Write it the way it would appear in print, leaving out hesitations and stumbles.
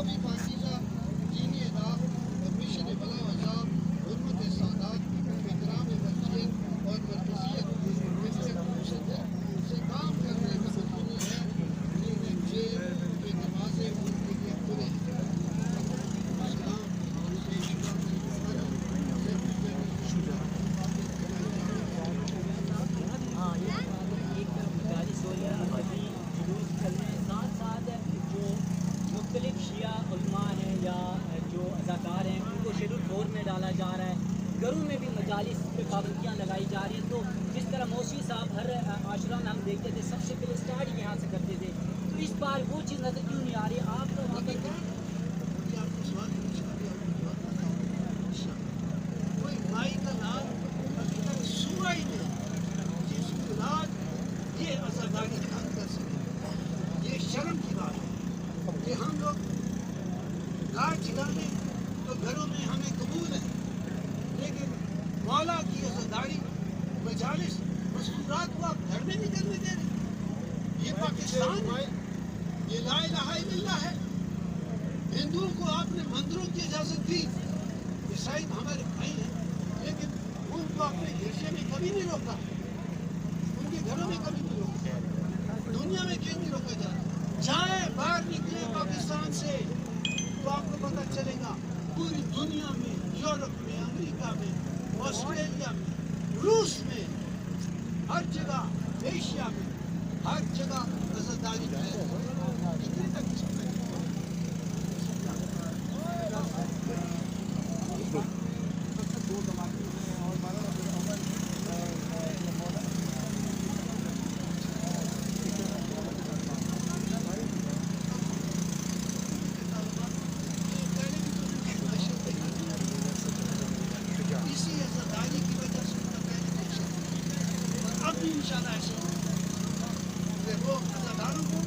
بھی پاکیزہ دینی ادا اور مشن بلا وضاء حرمت سادات احترام مسجد اور مرکزیت سے کام کرنے کا مضمون ہے لیکن جیل کے دروازے ان کے لیے کھلے ہیں۔ مختلف شیعہ علماء ہیں یا جو ازاکار ہیں ان کو شیڈول 4 میں ڈالا جا رہا ہے، گھروں میں بھی مجالس پہ پابندیاں لگائی جا رہی ہیں۔ تو جس طرح موسی صاحب ہر عاشورہ میں ہم دیکھتے تھے سب سے پہلے اسٹارٹ یہاں سے کرتے تھے، تو اس بار وہ چیز نظر کیوں نہیں آ رہی؟ آپ کا وہاں پر کوئی مائی کا نام ابھی تک سنا ہی نہیں جس کے بعد یہ عزاداری کام کر سکے۔ یہ شرم کی بات ہے کہ ہم لوگ لاٹ چلانے تو گھروں میں ہمیں قبول ہے، لیکن مولا کی عزاداری مجالس مستورات کو آپ گھر میں نہیں کرنے دے رہے۔ یہ پاکستان ہے، یہ لا الہ الا اللہ ہے۔ ہندوؤں کو آپ نے مندروں کی اجازت دی، عیسائی ہمارے بھائی ہیں، لیکن ان کو اپنے گرجے میں کبھی نہیں روکا، ان کے گھروں میں کبھی نہیں روکا، دنیا میں کیوں نہیں روکا جا رہا؟ جائیں باہر نکلے پاکستان سے تو آپ کو پتہ چلے گا پوری دنیا میں، یورپ میں، امریکہ میں، آسٹریلیا میں، روس میں، ہر جگہ، ایشیا میں، ہر جگہ عزاداری ہے۔ کتنے تک اسی عزاداری کی وجہ سے اب بھی انشاءاللہ ایسے وہ عزاداروں کو